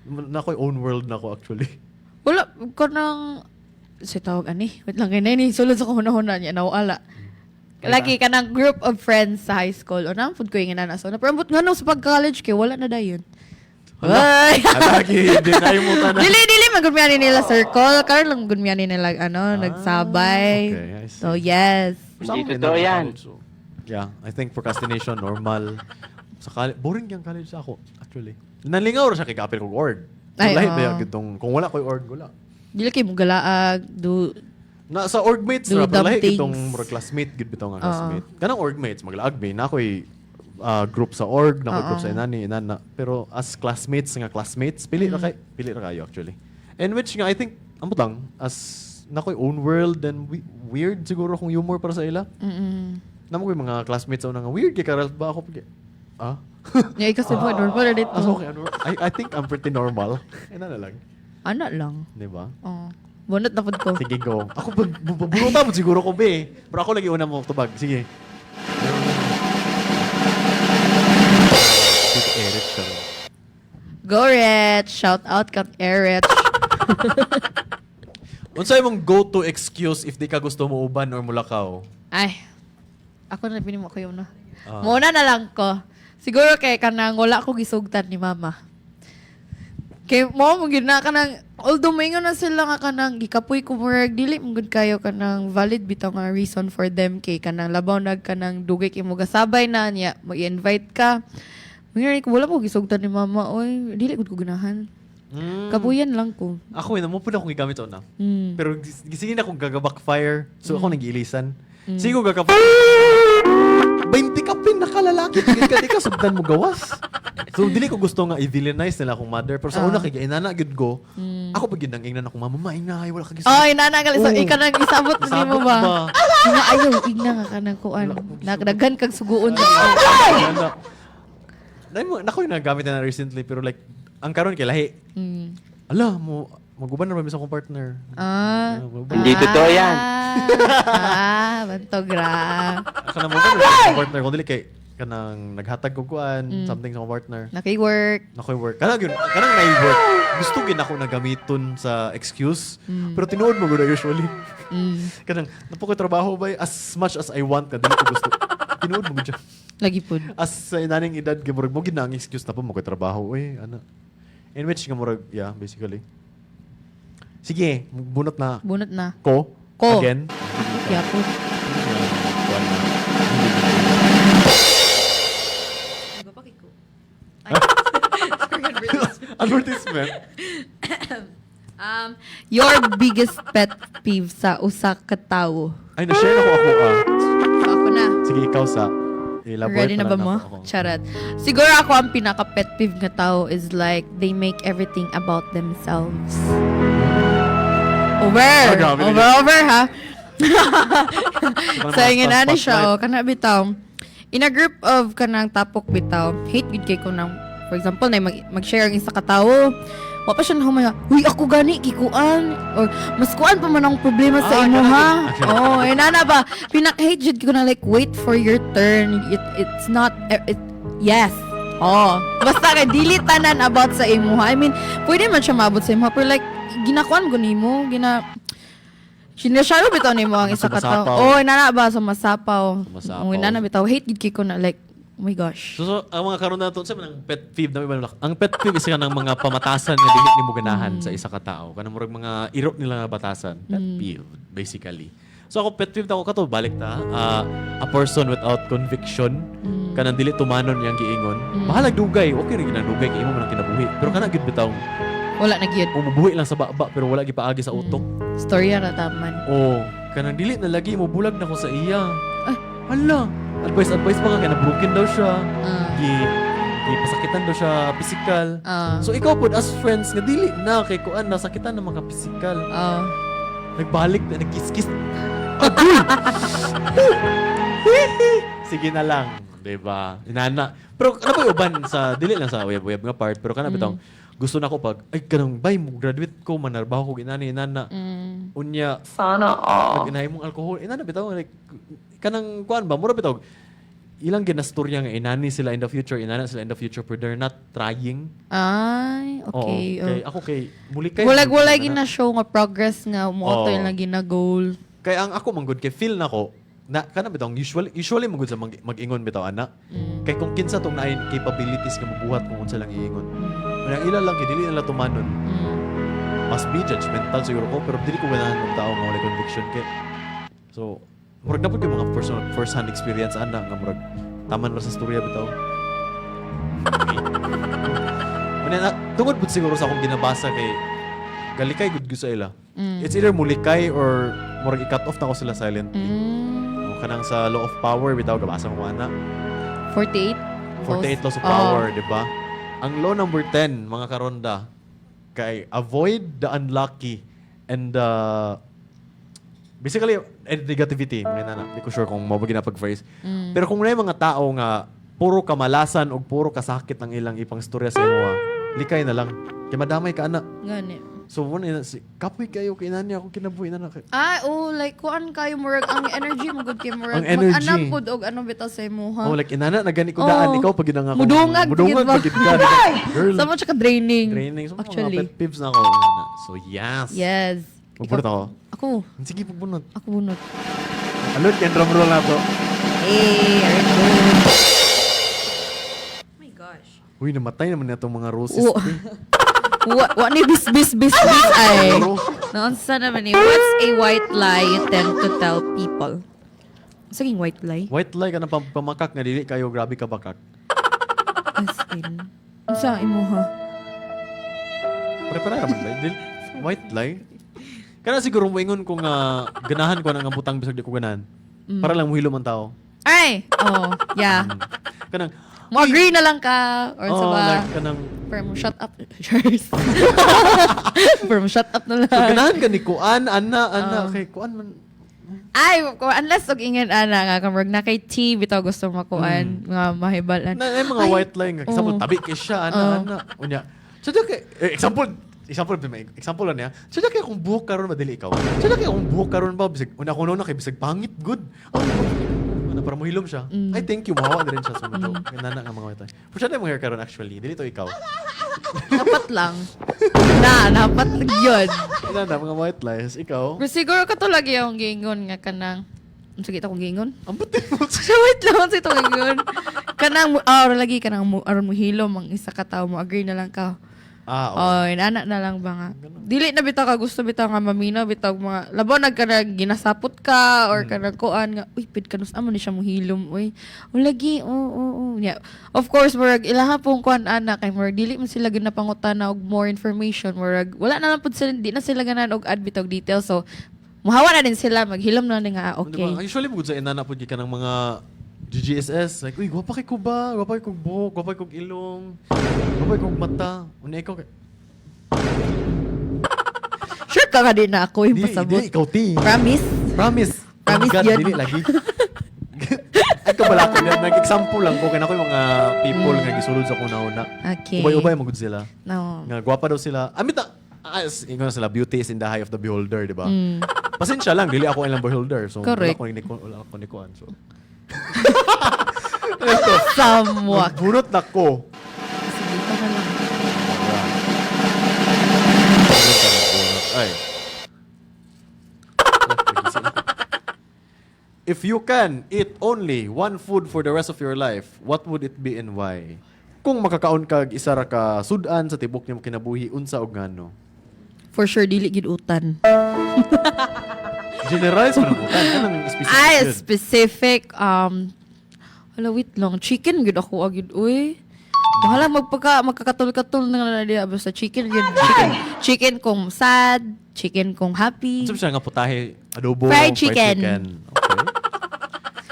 Na ako'y own world na ako actually. Wala ko nang si tawag ani. Wait lang kay ni sulod sa kahuna-huna niya nawala. Lagi ka ng group of friends sa high school. O na, food ko yung inana. So, pero nga nung sa pag-college kay wala na dayon. Ay! Alagi, hindi na yung muta na. Dili, maggunmiyani nila circle. Karon lang maggunmiyani nila, nagsabay. okay, I see. So, yes. Hindi totoo yan. So, yeah, I think procrastination, normal. Sa boring yung college ako, actually. Nalingaw rin siya kay kapil kong org. Ay, Lahat oo. ba yung gitong, kung wala ko yung org, wala. Dili kay mo galaag, Na sa orgmates Do na, pero dumb lahat things. itong murag classmate, gid bitaw nga classmate. Kanang orgmates, maglaagbe, na ako'y group sa org, na ako'y group sa inana. Pero as classmates pili na kayo actually. And which nga, I think, ambutang, as na ako'y own world, and weird siguro kung humor para sa ila. Namo ko yung mga classmates sa una nga, weird kay Karel ba ako? Yeah, kasi mo, normal na dito. Okay, I think I'm pretty normal. Ano na lang. Ano lang. Di ba? Bunot na food ko. Sige, go. Ako, bubunutan mo siguro ko, be. Pero ako lagi una mo tubag. Sige. Sige, Eric ka rin. Go, Rich! Shout out kang Eric. Unsay mong go-to excuse if di ka gusto mo uban or mulakaw? Ay, ako na pinimo ko yun na. Muna na lang ko. Siguro kay kanang wala ko gisugtan ni mama. Kay mo gina kanang although maingon na sila nga kanang gikapoy ko murag dili mo gud kayo kanang valid bitaw nga reason for them kay kanang labaw nag kanang dugay kay mo gasabay na niya mo i-invite ka. Ngayon ko wala ko gisugtan ni mama oy dili gud ko ganahan. Kabuyan lang ko. Ako, mo po na akong gigamit na. Pero sige na akong gagabackfire. So ako nag-iilisan. Sige ko gagabackfire. 20 ka pin nakalalaki. Di ka sugdan mo gawas. So, dili ko gusto nga i-villainize nila akong mother. Pero sa una, kaya inana, good go. Ako pag yun, ingnan ako, mama, maingay, wala ka gising. Ay, nanangal. Oo. Ika nang isabot mo Isabot ba? Nga ayaw, igna nga ka ng kuan. Nagdagan kag suguon. Inana. Nako yung nagamit na recently, pero like, ang karon kay lahi. Ala, maguban na ba sa akong partner? Hindi totoo yan. Bantogra. Ako na mo ba sa akong partner? Kung dili kay, kanang naghatag ko kuan, something sa akong partner. Naki-work. Nakoy-work. Kanang na-work. Gusto gin ako na gamiton sa excuse, pero tinuod mo gud usually. Kanang napo ko trabaho ba as much as I want ka dili ko gusto. Tinuod mo gud siya. Lagi po. As sa inaning edad kay murag mo gid na ang excuse na po mo koy trabaho oy ana. In which nga murag yeah, basically. Sige, bunot na Bunot na. ko. Ko. Again. Kaya po. Kuan na. Advertisement. Your biggest pet peeve sa usa ka tawo. Ay, na-share ako So, ako na. Sige, ikaw sa. Elaborate Ready na pa ba lang mo? ako. Charot. Siguro ako ang pinaka-pet peeve nga tao is like, they make everything about themselves. Over! grabe Over, na. over, ha? Parang So, mga ingin na spotlight. siya, oh, kana bitaw. In a group of kanang tapok bitaw, hate good kay ko nang, for example, na mag-share ang isa ka tao, wa pa siya na humaya, huy, ako gani, kikuan. Or, mas kuan pa man ang problema sa imo, ha? Oh, nana ba? Pinak-hate jud ko na like, wait for your turn. It's not, yes. Oh, basta kay dili tanan about sa imo, ha? I mean, pwede man siya maabot sa imo, ha? Pero like, ginakuan ko nimo, Sinasyaro bitaw nimo ang isa ka tao. Sumasapaw. Oh, nana ba sumasapaw? Sumasapaw. Oh, nana bitaw. Hate gid kay ko na like, oh my gosh. So, ang mga karon nato sa mga pet peeve na may ang pet peeve is ng mga pamatasan nga dili nimo ganahan sa isa ka tao. Kanang murag mga iro nila nga batasan. Pet peeve basically. So ako pet peeve ako kato balik ta. A person without conviction kanang dili tumanon yang giingon. Bahalag dugay, okay ra ginang dugay kay imo man ang kinabuhi. Pero kana gid bitaw Wala na gyud. umubuhi lang sa baba pero wala gipaagi sa utok. Storya ra taman. Oh, kanang dili na lagi mo bulag na ko sa iya. Ay, hala. Advice pa nga kaya na broken daw siya. Pasakitan daw siya physical. So ikaw pod as friends nga dili na kay kuan nasakitan ng mga physical. Nagbalik na nagkiss-kiss. Agoy! Sige na lang, 'di ba? Inana. Pero ano ba yung uban sa dili lang sa web nga part pero kana bitong gusto na ko pag ay kanang bay mo graduate ko manarbaho ko inani inana. Unya sana pag inahay mong alcohol inana bitaw like kanang kuan ba mura bitaw ilang ginastorya nga inani sila in the future inana sila in the future but they're not trying. Ay, okay. Oo, kay ako kay muli kay Wala gina show nga progress nga mo Oo. to lang gina goal. kay ang ako manggod kay feel nako na kana bitaw usually manggod sa mag-ingon bitaw ana. Kay kung kinsa tong naay capabilities nga mabuhat kung unsa lang iingon. Kaya ila lang kay dili nila tumanon. Must be judgmental siguro ko pero dili ko ganahan ng tao nga wala conviction kay. So, murag dapat yung mga first hand experience ana nga murag taman ra sa storya bitaw. Una tungod pud siguro sa akong ginabasa kay galikay gud sa ila. It's either mulikay or murag i-cut off na ko sila silently. O, kanang sa law of power bitaw gabasa ko ana. 48? 48 laws of power, di ba? Ang law number 10, mga karonda, kay avoid the unlucky and basically, negativity. Hindi ko sure kung mabagi na pag-phrase. Pero kung may mga tao nga puro kamalasan o puro kasakit ang ilang ipang storya sa imo, likay na lang. Kaya madamay ka ana. Gani. So, kapoy kayo, kinani ako kinabuhi na. Like kuan kayo murag ang energy mo gud kay murag Ang energy. mag-anap pud og ano bitaw sa imo ha. Oh, like inana, nagani ko daan. Oo. Ikaw, pag ginang ako. Mudungag Mudungag pagid pagid ba? ka. Girl, Sa mo siya ka draining. training. So, Actually. mga pet peeves na ako. Inana. So, yes. Yes. Pupunot ako. Ako. Sige, pupunot. Ako bunot. Alot, yan drum roll na to. Very good. Oh my gosh. Uy, namatay naman na itong mga roses. What ni bis ay. Naunsa naman ni, what's a white lie you tend to tell people? Saging white lie? White lie ka na pamakak nga dili kayo, grabe ka bakak. As in. Unsa imo ha? Prepara naman ba? White lie? Kana siguro mo ingon kung ganahan ko ng butang bisag di ko ganahan. Para lang muhilo man tao. Ay! Oh, yeah. Kanang, Mo agree na lang ka. Or sa oh, ba? like, kanang, Pero mo shut up. Cheers. Pero mo shut up na lang. so, ganahan ka ni Kuan, ana, kay Kuan man. Ay, unless og ingan ana nga kamurag na kay T bitaw gusto makuan nga mahibalan. Na mga Ay, white line, example, oh. tabi kay siya, ana. Unya. So, kay, example lang niya. So, kay kung buhok karon madili ikaw. So, kay kung buhok karon ba, bisag, una ko na kay bisag pangit, good. Oh, ano, para mohilom siya. Ay, thank you, mahawa na rin siya. So, medyo, ganda na nga mga white line. Pero siya na yung hair karon actually, dili to ikaw. Dapat lang. Dapat lang yun. Ganda na, mga white lines, ikaw. Pero siguro ka to lagi yung gingon nga kanang sige ito kong gingon. Ang buti mo. So, wait lang sa ito gingon. Kanang, lagi kanang aron mo hilom ang isa ka tao mo. Agree na lang ka. Ah, Oh, inana na lang ba nga. Dili na bitaw ka gusto bitaw nga mamino bitaw mga labo nagkanang ginasapot ka or kanang kuan nga uy pid kanus amo ni siya mo hilom uy. Lagi yeah. Of course murag ilaha pong kuan ana kay murag dili man sila ginapangutana og more information murag wala na lang pud sila di na sila ganan og add bitaw details so muhawa na din sila maghilom na din nga okay. Diba? Usually, bugod sa inana po ka ng mga GGSS. Like, uy, gwapa kay ko ba? Gwapa kay kong buhok? Gwapa kay kong ilong? Gwapa kay kong mata? Una ikaw kay... Sure ka din na ako yung Di, pasabot. ikaw, ti. Promise? Promise. Promise God, yun. Dili lagi. Ay, kabala ko yan. Nag-example lang ko. Kaya ako yung mga people nga gisulod sa kuna-una. Okay. Ubay-ubay magud sila. No. Nga, gwapa daw sila. Amit na, ingon na sila, beauty is in the eye of the beholder, di ba? Pasensya lang, dili ako ilang beholder. So, Correct. wala ko ni Kuan. So, Somewhat. bunot na ko. Sige ka na lang. Ay. If you can eat only one food for the rest of your life, what would it be and why? Kung makakaon kag isa ra ka sudan sa tibok nimo kinabuhi unsa og ngano? For sure, dili gid utan. Generalize mo lang utan. Anong specific? Ay, yun? specific, hala, wait lang. Chicken, gid ako agad, uy. Hala, magkakatul-katul na diya. Basta chicken, gid. Chicken kung sad, chicken kung happy. Ano siya nga putahe, adobo, Fried chicken. Okay.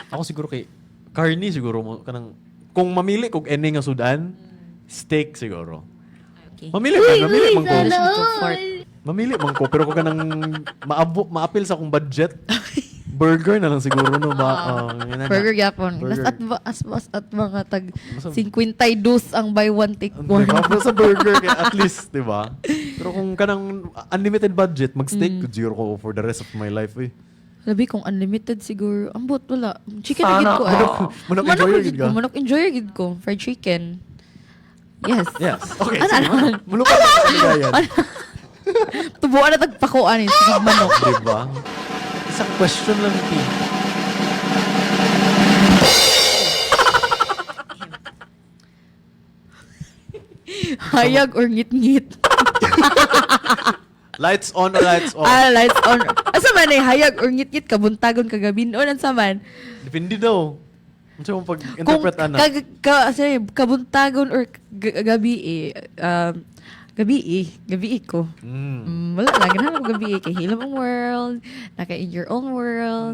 Ako siguro kay carne siguro mo kanang kung mamili kog any nga sudan, steak siguro. Okay. Mamili man ko. Mamili man ko pero kung kanang maapil sa akong budget, burger na lang siguro no ba. Burger yapon. Burger. As at mga tag 52 ang buy one take one. Diba? Sa burger kaya at least, di ba? Pero kung kanang unlimited budget, mag-steak ko zero ko for the rest of my life eh. Labi kung unlimited siguro. Ambot wala. Chicken na gid ko. Manok enjoyer gid ka? Manok enjoyer gid ko. Fried chicken. Yes. Yes. Okay. Ano? Mulukan na sa kanigayan. Tubuan na tagpakuan eh. Sige manok. Diba? Isang question lang ito. Hayag or ngit-ngit. Lights on or lights off? Lights on. Asa man eh, hayag or ngit-ngit, kabuntagon kagabin. O, nansa man. Depende daw. Ano siya mong pag-interpret, anak? Kabuntagon or gabi eh. Gabi ko. Wala lang, ganahan ko gabi eh. Kay Hilam ang world, naka in your own world.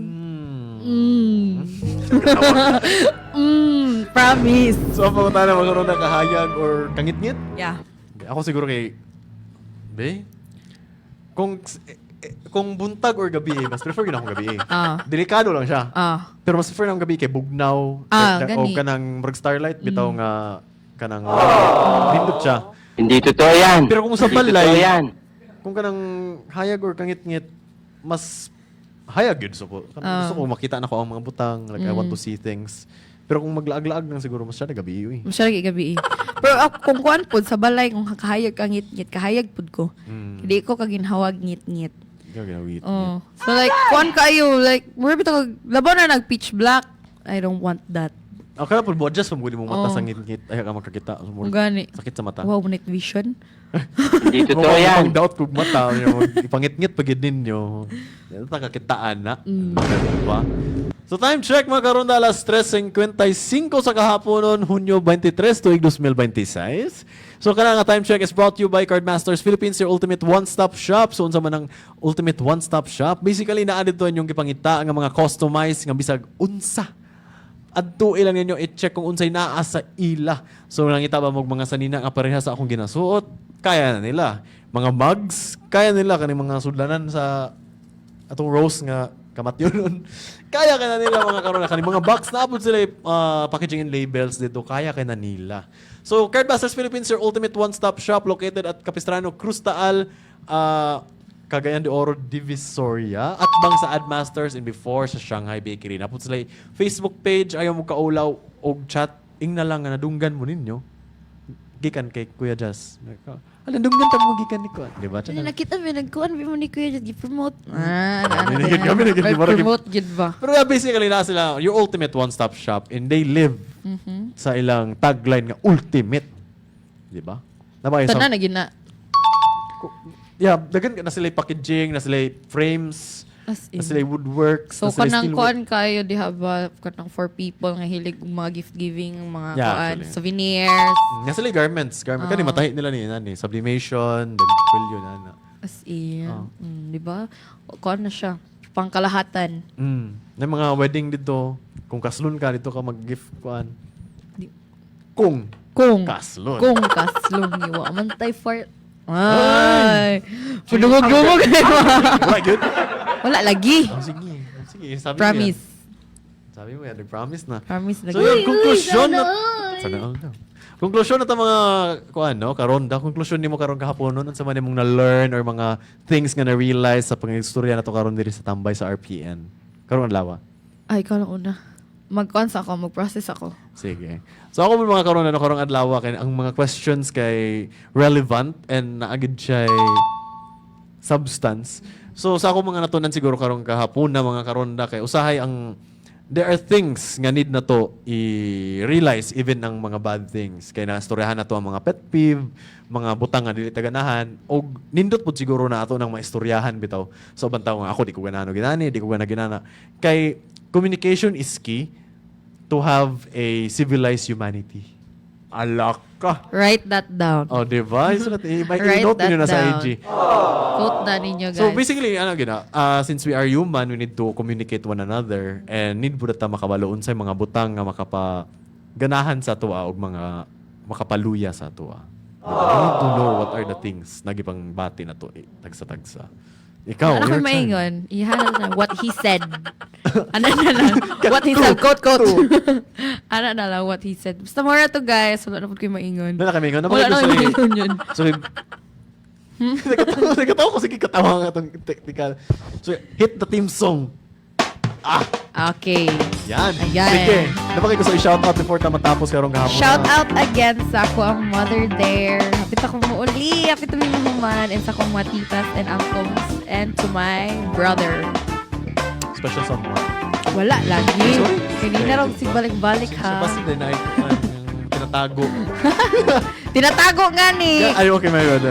Promise. So, ang pangunta na magkaroon ng kahayag or kangit-ngit? Yeah. Ako siguro kay... Be? Kung buntag or gabi, mas prefer yun akong gabi. Delikado lang siya. Pero mas prefer ng gabi kay bugnaw. O Gani. kanang marag starlight, bitaw nga kanang nindot siya. Hindi totoo yan. Pero kung sa Hindi totoo balay, yan. kung kanang hayag or kangit-ngit, mas hayag yun. So, gusto ko makita na ko ang mga butang. Like, I want to see things. Pero kung maglaag-laag lang siguro, mas siya na gabi yun. Masya lagi gabi eh. Pero ako, kung kuan pod sa balay, kung kahayag ka ngit-ngit, kahayag pod ko. Hindi ko kaginhawag ngit-ngit. Ikaw ginawit. So like, kuan kayo, like, mura bito kag, labaw na nag-pitch black. I don't want that. Okay na po, adjust mo mong mata sa ngit-ngit. Ay, ka makakita. Kung gani. Sakit sa mata. Wow, night vision. Hindi totoo yan. Kung doubt kong mata, ipangit-ngit pagid ninyo. Ito nakakitaan na. Diba? So time check mga karonda, alas 3:55 sa kahaponon, Hunyo 23, tuig 2026. So kana nga time check is brought to you by Cardmasters Philippines, your ultimate one-stop shop. So unsa man ang ultimate one-stop shop? Basically, naadid to yung gipangita nga mga customized nga bisag unsa adto ilang ninyo i-check kung unsay naa sa ila. So nangita ba mo mga sanina nga pareha sa akong ginasuot, kaya na nila. Mga mugs, kaya nila kaning mga sudlanan sa atong rose nga kamatyon. Kaya na nila mga karon kaning mga box na apod sila packaging and labels dito, kaya na nila. So Cardmasters Philippines, your ultimate one-stop shop located at Capistrano Cruz Taal, Cagayan de Oro, Divisoria, at bang sa Admasters and before sa Shanghai Bakery. Napot sila Facebook page, ayaw mo kaulaw og chat, ing na lang nga nadunggan mo ninyo. Gikan kay Kuya Jazz. Alam, dunggan ta mo gikan ni Kuya. Di ba? Ano nakita mo, nagkuhan mo ni Kuya Jad, gi-promote. Promote Jad ba? Pero basically na sila, your ultimate one-stop shop, and they live sa ilang tagline nga ultimate. Di ba? Nabay sa... Tanan na gina. Yeah, dagan na sila packaging, na sila frames, As in. na sila woodworks, So, na sila kanang steelwork. kuhan kayo, di ba, kanang for people nga hilig mga gift-giving, mga Yeah, kuhan, actually. souvenirs. Nga sila garments. Kani matahi nila ni sublimation, then quillo na. As in. Oh. Di ba? Kuhan na siya. Pangkalahatan. Na mga wedding dito, kung kaslon ka dito ka mag-gift kuan. Di- Kung Kung. kaslon. Kung kaslong niwa. Mantay for... Ay! Pudungog-dungog na yun. Wala good. Wala lagi. Oh, sige. Sige, sabi Promise. mo yan. Sabi mo yan, nag-promise na. Promise na. So yun, konklusyon na... Sana all na. Konklusyon na ito mga, kuan, no? Karonda. Konklusyon ni mo karon kahapon nun. Sa man mong na-learn or mga things nga na-realize sa pang-istorya na ito karon diri sa tambay sa RPN. Karon adlaw. Ay, ikaw lang una. Mag-cons ako, mag-process ako. Sige. So ako mga karon ano karong adlaw kay ang mga questions kay relevant and naagid siya substance. So sa ako mga natunan siguro karong kahapon na mga karonda kay usahay ang there are things nga need na to i-realize even ang mga bad things. Kay nastoryahan na to ang mga pet peeve, mga butang nga dili taganahan og nindot pud siguro na ato nang maistoryahan bitaw. So bantaw nga ako di ko ganano ginani, di ko ginana. Kay communication is key to have a civilized humanity. Alak ka. Write that down. Oh, di ba? May Write i-note that niyo na sa down. IG. Quote na ninyo, guys. So basically, since we are human, we need to communicate one another and need po ta makabaloon sa mga butang nga makapaganahan sa tuwa o mga makapaluya sa tuwa. We need to know what are the things nagipang bati na to tagsa-tagsa. Ikaw, Ano ko your turn. maingon? Ihanap na what he said. Ano na lang? What he said. Quote. Ano na lang what he said. Basta mora to, guys. Wala na po kayo maingon. Wala kami nga. Wala na maingon yun. So, nagkatawa ko. Sige, katawa nga itong technical. So, hit the theme song. Okay. Yan. Ayan. Sige. Napakay ko sa i-shoutout before ta matapos karong gahapon. Shout out again sa ako ang mother there. Hapit ako mo uli. Hapit kami mahumanan. And sa akong mga titas and uncles. And to my brother. Special someone. Wala lagi. Sorry. Kanina raw sigbalik-balik So, ha. basta din ay tinatago. Tinatago nga ni. Ay, okay, my bad.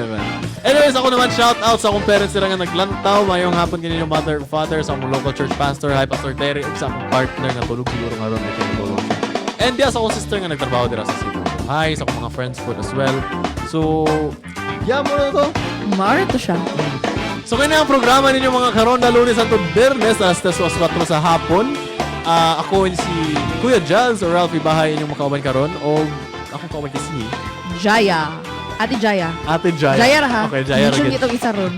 Anyways, ako naman shout out sa akong parents sila nga naglantaw. Mayong hapon kanina yung mother and father, sa akong local church pastor, hi Pastor Terry, ug sa akong partner nga tulog siguro nga ron. And yeah, sa akong sister nga nagtrabaho dira sa Cebu. Hi, sa akong mga friends po as well. So, yeah, muna na to. Mara to siya. So, kaya na ang programa ninyo mga karon na Lunes at Biyernes, alas 3 o 4 sa hapon. Ako si Kuya Jazz or Ralphie Bahay inyong makauban karon o akong kauban si Jaya. Ate Jaya. Ate Jaya. Jaya ra ha. Okay, Jaya ra Mention gid. itong isa ron.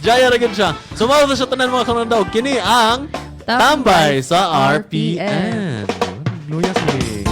Jaya ra gid siya. So mao sa tanan mga karon daw kini ang Tambay sa RPN. Luya si.